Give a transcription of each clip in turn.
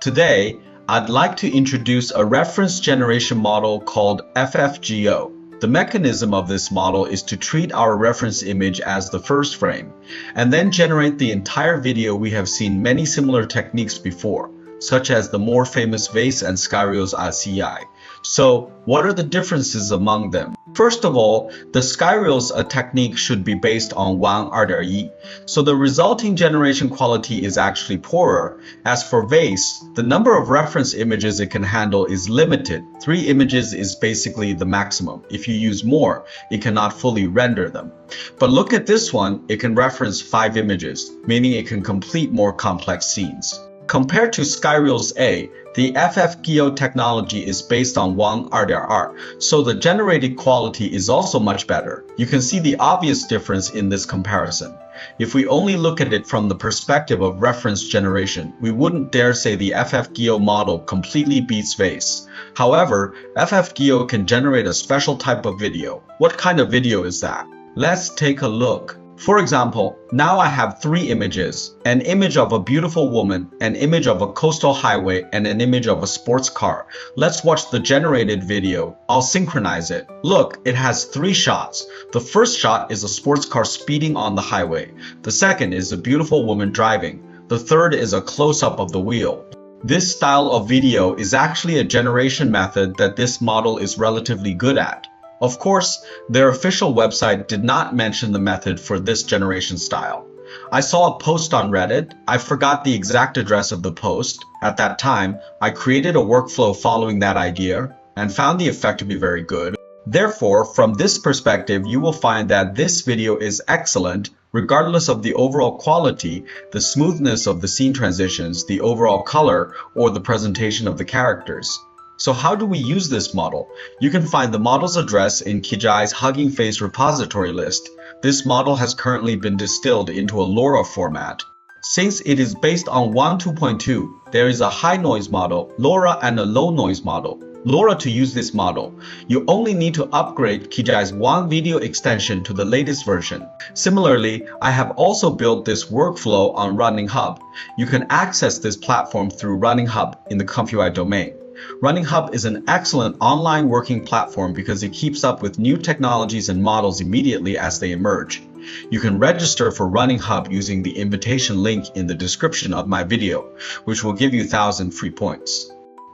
Today, I'd like to introduce a reference generation model called FFGO. The mechanism of this model is to treat our reference image as the first frame, and then generate the entire video. We have seen many similar techniques before, such as the more famous VACE and Skyreels A2. So, what are the differences among them? First of all, the Skyreels A2 technique should be based on 1.2.1, so the resulting generation quality is actually poorer. As for VACE, the number of reference images it can handle is limited. 3 images is basically the maximum. If you use more, it cannot fully render them. But look at this one, it can reference 5 images, meaning it can complete more complex scenes. Compared to Skyreels A, the FFGO technology is based on 1.2.2, so the generated quality is also much better. You can see the obvious difference in this comparison. If we only look at it from the perspective of reference generation, we wouldn't dare say the FFGO model completely beats VACE. However, FFGO can generate a special type of video. What kind of video is that? Let's take a look. For example, now I have 3 images, an image of a beautiful woman, an image of a coastal highway, and an image of a sports car. Let's watch the generated video. I'll synchronize it. Look, it has 3 shots. The first shot is a sports car speeding on the highway. The second is a beautiful woman driving. The third is a close-up of the wheel. This style of video is actually a generation method that this model is relatively good at. Of course, their official website did not mention the method for this generation style. I saw a post on Reddit. I forgot the exact address of the post. At that time, I created a workflow following that idea and found the effect to be very good. Therefore, from this perspective, you will find that this video is excellent regardless of the overall quality, the smoothness of the scene transitions, the overall color, or the presentation of the characters. So how do we use this model? You can find the model's address in Kijai's Hugging Face repository list. This model has currently been distilled into a LoRa format. Since it is based on 1.2.2, there is a high noise model, LoRa, and a low noise model. LoRa, to use this model, you only need to upgrade Kijai's One video extension to the latest version. Similarly, I have also built this workflow on Running Hub. You can access this platform through Running Hub in the ComfyUI domain. Running Hub is an excellent online working platform because it keeps up with new technologies and models immediately as they emerge. You can register for Running Hub using the invitation link in the description of my video, which will give you 1,000 free points.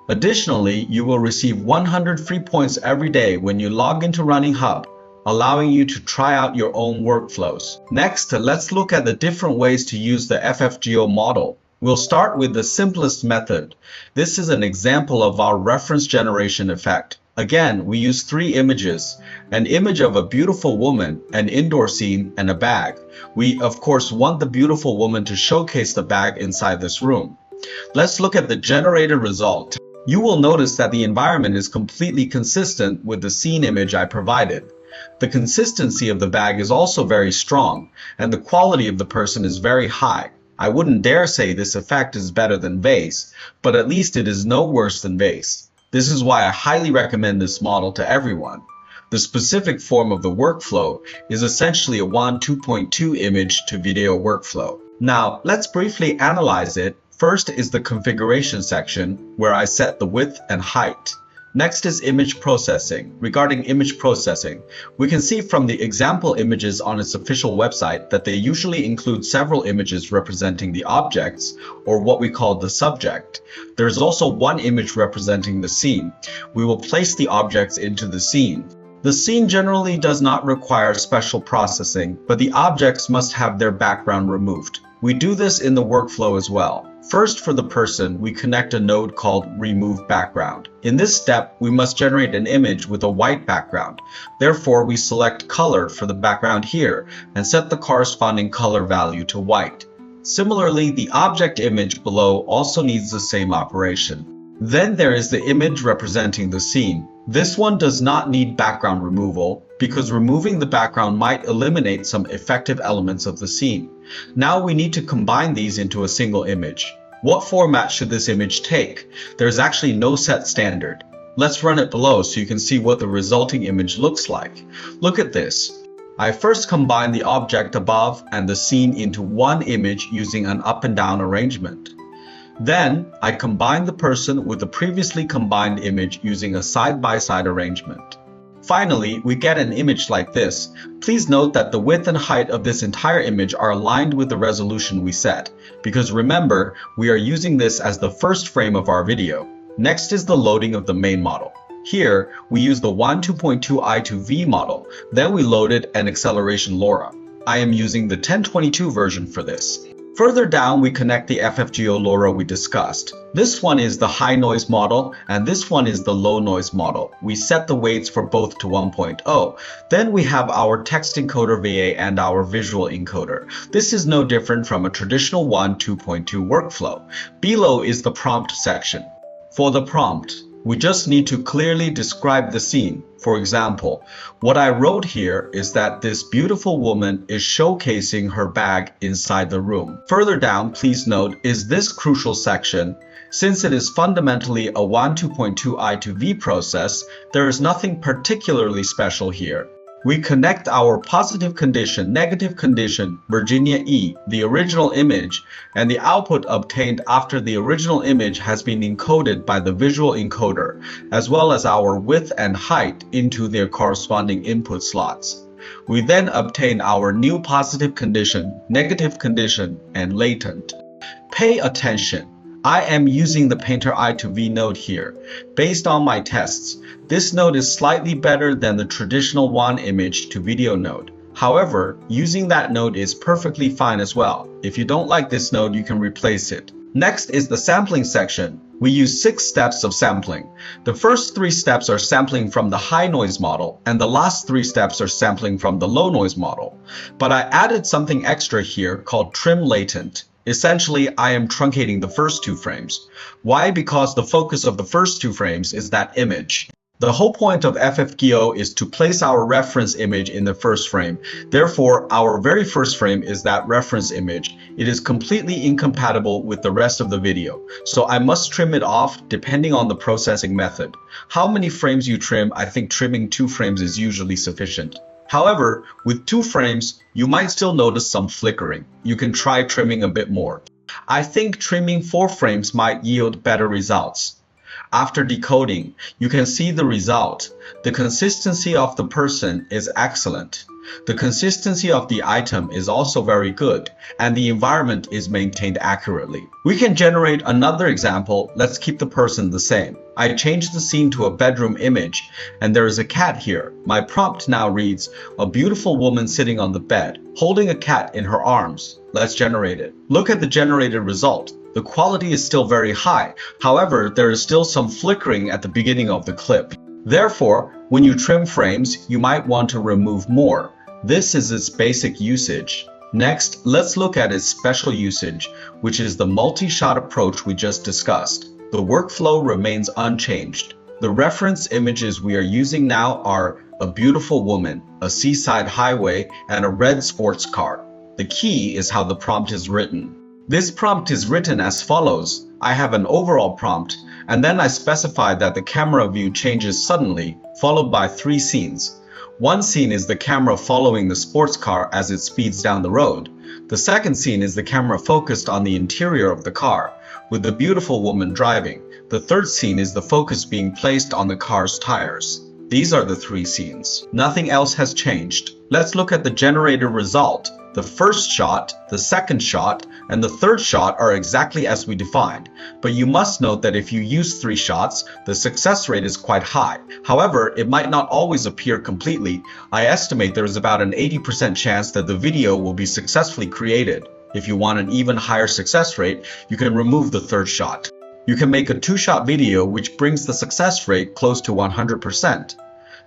Additionally, you will receive 100 free points every day when you log into Running Hub, allowing you to try out your own workflows. Next, let's look at the different ways to use the FFGO model. We'll start with the simplest method. This is an example of our reference generation effect. Again, we use 3 images, an image of a beautiful woman, an indoor scene, and a bag. We, of course, want the beautiful woman to showcase the bag inside this room. Let's look at the generated result. You will notice that the environment is completely consistent with the scene image I provided. The consistency of the bag is also very strong, and the quality of the person is very high. I wouldn't dare say this effect is better than VACE, but at least it is no worse than VACE. This is why I highly recommend this model to everyone. The specific form of the workflow is essentially a 1.2.2 image to video workflow. Now, let's briefly analyze it. First is the configuration section, where I set the width and height. Next is image processing. Regarding image processing, we can see from the example images on its official website that they usually include several images representing the objects, or what we call the subject. There is also one image representing the scene. We will place the objects into the scene. The scene generally does not require special processing, but the objects must have their background removed. We do this in the workflow as well. First, for the person, we connect a node called Remove Background. In this step, we must generate an image with a white background. Therefore, we select Color for the background here and set the corresponding color value to white. Similarly, the object image below also needs the same operation. Then there is the image representing the scene. This one does not need background removal because removing the background might eliminate some effective elements of the scene. Now we need to combine these into a single image. What format should this image take? There's actually no set standard. Let's run it below so you can see what the resulting image looks like. Look at this. I first combine the object above and the scene into one image using an up and down arrangement. Then, I combine the person with the previously combined image using a side-by-side arrangement. Finally, we get an image like this. Please note that the width and height of this entire image are aligned with the resolution we set, because remember, we are using this as the first frame of our video. Next is the loading of the main model. Here, we use the 2.2i2v model, then we loaded an acceleration LoRa. I am using the 1022 version for this. Further down, we connect the FFGO LoRa we discussed. This one is the high noise model, and this one is the low noise model. We set the weights for both to 1.0. Then we have our text encoder VA and our visual encoder. This is no different from a traditional 2.2 workflow. Below is the prompt section. For the prompt, we just need to clearly describe the scene. For example, what I wrote here is that this beautiful woman is showcasing her bag inside the room. Further down, please note, is this crucial section. Since it is fundamentally a 2.2i2v process, there is nothing particularly special here. We connect our positive condition, negative condition, Virginia E, the original image, and the output obtained after the original image has been encoded by the visual encoder, as well as our width and height into their corresponding input slots. We then obtain our new positive condition, negative condition, and latent. Pay attention. I am using the Painter I2V node here. Based on my tests, this node is slightly better than the traditional one image to video node. However, using that node is perfectly fine as well. If you don't like this node, you can replace it. Next is the sampling section. We use 6 steps of sampling. The first 3 steps are sampling from the high noise model, and the last 3 steps are sampling from the low noise model. But I added something extra here called trim latent. Essentially, I am truncating the first 2 frames. Why? Because the focus of the first 2 frames is that image. The whole point of FFGO is to place our reference image in the first frame. Therefore, our very first frame is that reference image. It is completely incompatible with the rest of the video, so I must trim it off depending on the processing method. How many frames you trim, I think trimming 2 frames is usually sufficient. However, with 2 frames, you might still notice some flickering. You can try trimming a bit more. I think trimming 4 frames might yield better results. After decoding, you can see the result. The consistency of the person is excellent. The consistency of the item is also very good, and the environment is maintained accurately. We can generate another example. Let's keep the person the same. I changed the scene to a bedroom image, and there is a cat here. My prompt now reads, a beautiful woman sitting on the bed, holding a cat in her arms. Let's generate it. Look at the generated result. The quality is still very high. However, there is still some flickering at the beginning of the clip. Therefore, when you trim frames, you might want to remove more. This is its basic usage. Next, let's look at its special usage, which is the multi-shot approach we just discussed. The workflow remains unchanged. The reference images we are using now are a beautiful woman, a seaside highway, and a red sports car. The key is how the prompt is written. This prompt is written as follows. I have an overall prompt, and then I specify that the camera view changes suddenly, followed by 3 scenes. One scene is the camera following the sports car as it speeds down the road. The second scene is the camera focused on the interior of the car, with the beautiful woman driving. The third scene is the focus being placed on the car's tires. These are the 3 scenes. Nothing else has changed. Let's look at the generated result. The first shot, the second shot, and the third shot are exactly as we defined. But you must note that if you use 3 shots, the success rate is quite high. However, it might not always appear completely. I estimate there is about an 80% chance that the video will be successfully created. If you want an even higher success rate, you can remove the third shot. You can make a 2-shot video which brings the success rate close to 100%.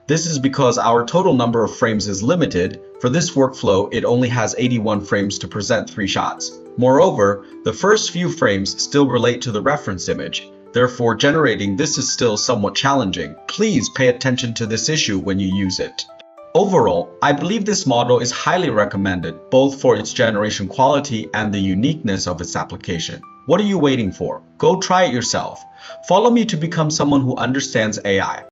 This is because our total number of frames is limited. For this workflow, it only has 81 frames to present 3 shots. Moreover, the first few frames still relate to the reference image. Therefore, generating this is still somewhat challenging. Please pay attention to this issue when you use it. Overall, I believe this model is highly recommended, both for its generation quality and the uniqueness of its application. What are you waiting for? Go try it yourself. Follow me to become someone who understands AI.